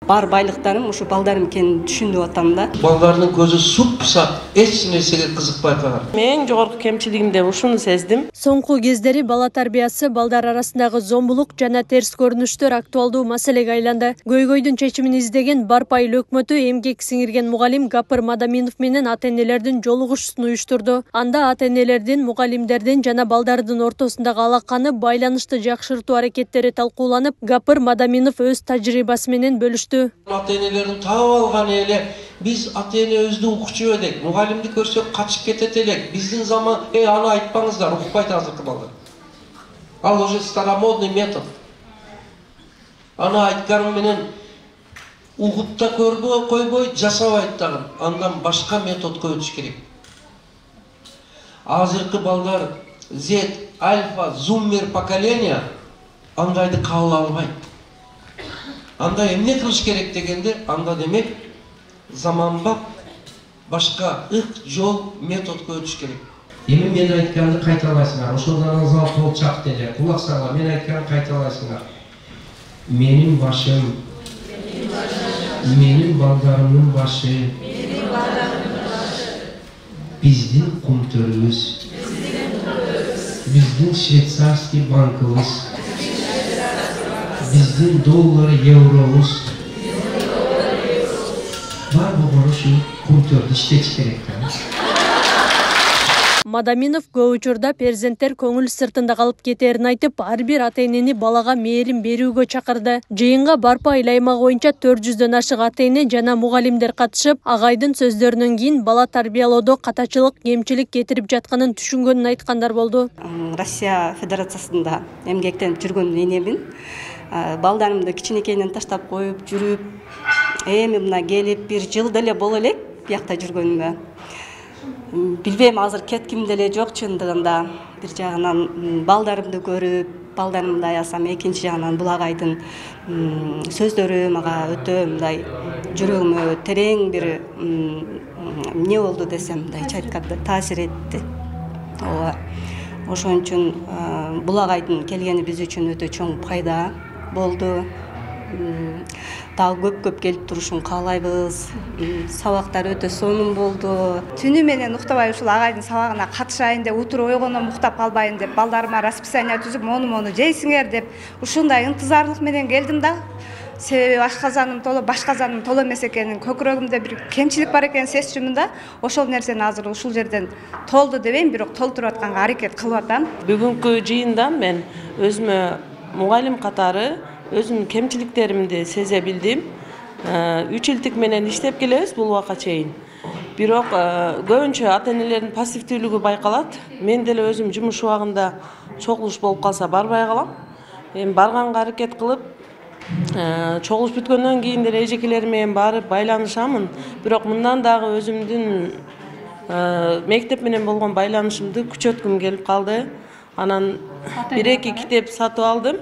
Бар байлыктарым ушу балдарым экенин түшүнүп атам да. Балдардын көзү супсак, эч нерсеге кызыкпай калган. Мен жогорку кемчилигимде ушуну сездим. Соңку кездери бала тарбиясы балдар арасындагы зомбулук жана терс көрүнүштөр актуалдуу маселеге айланды. Көйгөйдүн чечимин издеген Барпа айыл өкмөтү эмгек сиңирген мугалим Гапыр Мадаминов менен ата-энелердин жолугушуусун уюштурду. Анда ата-энелердин, мугалимдердин жана балдардын ортосундагы алаканы, байланышты жакшыртуу аракеттери талкууланып, Гапыр Мадаминов өз тажрыйбасы менен бөлүштү. Ата-энелердин таап алган эле биз ата-энебизди укчу элек, мугалимди көрсөк качып кетет элек. Биздин заман, аны айтпаңыздар, укпайт азыркы балдар. Ал уже старомодный метод. Аны айтканым менен угуп да койбой, жасабайт дагы. Андан башка методго өтүш керек. Азыркы балдар Z, альфа, зуммер поколения андайды кабыл албайт. Анда эмне кылыш керек дегенде, анда демек заманбап башка жол методго өтүш керек. Эми мен айтканды кайталайсыңар. Ошондон зал толчак деле. Кулак сала, мен айтканды кайталайсыңар. Менин башым, менин балдарымдын башы, биздин кумтөрүбүз, биздин швейцарский банкыбыз, биздин доллар, евробуз. Бар болгону ушу кумтөрдү иштетиш керек да. Мадаминов көп учурда перзенттер көңүл сыртында калып кетерин айтып, ар бир ата-энени балага мээрим берүүгө чакырды. Жыйынга Барпа айыл аймагы боюнча 400дөн ашык ата-эне жана мугалимдер катышып, агайдын сөздөрүнөн кийин бала тарбиялоодо катачылык, кемчилик кетирип жатканын түшүнгөнүн айткандар болду. Россия Федерациясында эмгектенип жүргөн энемин. Балдарымды кичинекейинен таштап коюп жүрүп, эми мына келип бир жыл деле боло элек биякта жүргөнүмө. Билбейм, азыр кетким деле жок чындыгында. Бир жагынан балдарымды көрүп, балдарымды аясам, экинчи жагынан бул агайдын сөздөрү мага өтө мындай жүрөгүмө терең бир эмне болду десем, мындайча айтканда таасир этти. Ошон үчүн бул агайдын келгени биз үчүн өтө чоң пайда болду. Дагы көп келип турушун каалайбыз. Сабактар өтө сонун болду. Түнү менен уктабай ушул агайдын сабагына катышайын деп, утур ойгондон уктап калбайын деп, балдарыма расписание түзүп, мону жейсиңер деп, ушундай ынтызарлык менен келдим да. Себеби ашказаным толо, башказаным толо эмес экенин, көкүрөгүмдө бир кемчилик бар экенин сезчүмүн да. Ошол нерсени азыр ушул жерден толду дебейм, бирок толтуруп атканга аракет кылып атам. Бүгүнкү жыйындан мен өзүмө мугалим катары өзүмдүн кемчиликтеримди сезе билдим. 3 жылдык менен иштеп келебиз бул убакка чейин. Бирок көбүнчө ата-энелердин пассивдүүлүгү байкалат. Мен деле өзүм жумуш убагында чогулуш болуп калса барбай калам. Эми барганга аракет кылып, чогулуш бүткөндөн кийин деле эжекелерим менен барып байланышамын. Бирок мындан дагы өзүмдүн мектеп менен болгон байланышымды күчөткүм келип калды. Анан 1-2 китеп сатып алдым.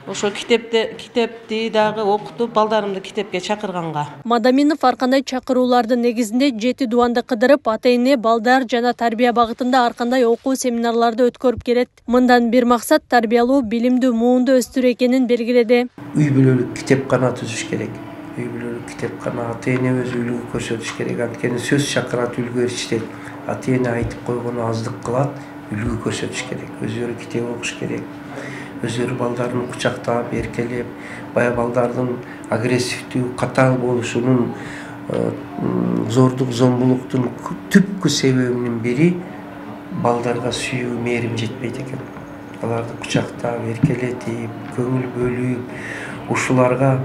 Ошо китепти дагы окутуп, балдарымды китепке чакырганга. Мадаминов ар кандай чакыруулардын негизинде 7 дубанды кыдырып, ата-эне, балдар жана тарбия багытында ар кандай окуу семинарларды өткөрүп келет. Мындан бир максат тарбиялуу, билимдүү муунду өстүрүү экенин белгиледи. Үй бүлөлүк китепкана түзүш керек. Үй бүлөлүк китепкана, ата-эне өз үлгү көрсөтүш керек. Анткени сөз чакырат, үлгү ээрчитет. Ата-эне айтып койгону аздык кылат, үлгү көрсөтүш керек. Өзүрү китеп окуш керек. Өзүрү балдарын кучактап, эркелеп, бая балдардын агрессивдүү, катаал болушунун, зордук, зомбулуктун түпкү себебинин бири балдарга сүйүү, мээрим жетпейт экен. Аларды кучактап, эркелетип, көңүл бөлүп, ушуларга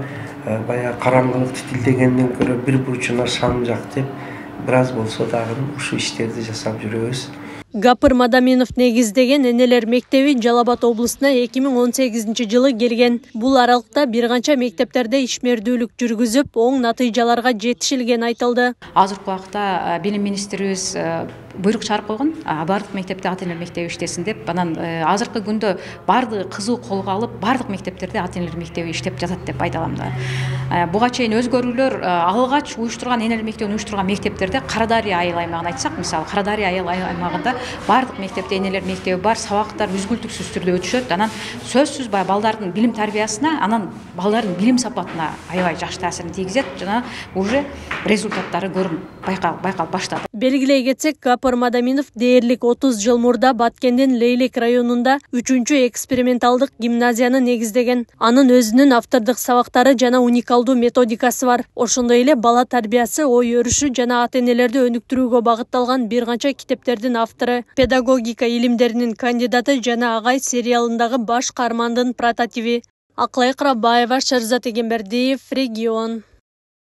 бая караңгылыкты тилдегенден көрө бир бурчуна шам жак деп, бир аз болсо дагы ушу иштерди жасап жүрөбүз. Гапыр Мадаминов негиздеген энелер мектеби Жалал-Абад облусуна 2018-жылы келген. Бул аралыкта бир канча мектептерде ишмердүүлүк жүргүзүп, оң натыйжаларга жетишилгени айтылды. Азыркы убакта билим министрибиз буйрук чыгарып койгон, бардык мектепте ата-энелер мектеби иштесин деп. Анан азыркы күндө бардыгы кызуу колго алып, бардык мектептерде ата-энелер мектеби иштеп жатат деп айта алам да. буга чейин өзгөрүүлөр алгач уюштурган энелик мектебин уюштурган мектептерде Кара Дарыя айыл аймагын айтсак, мисалы Кара Дарыя айыл аймагында бардык мектепте энелер мектеби бар, сабактар үзгүлтүксүз түрдө өтүшөт. Анан сөзсүз баягы балдардын билим тарбиясына, анан балдардын билим сапатына аябай жакшы таасирин тийгизет. Жана уже результаттары көрүнүп байкалып баштады. Белгилей кетсек, Гапар Мадаминов дээрлик 30 жыл мурда Баткендин Лейлек районунда 3-чү эксперименталдык гимназияны негиздеген. Анын өзүнүн автордук сабактары жана уникалдуу методикасы бар. Ошондой эле бала тарбиясы, ой өрүшү жана ата-энелерди өнүктүрүүгө багытталган бир канча китептердин автору, педагогика илимдеринин кандидаты жана Агай сериалындагы баш каармандын прототиби. Аклай Кырабаева, Шерзат Эгембердиев, Регион.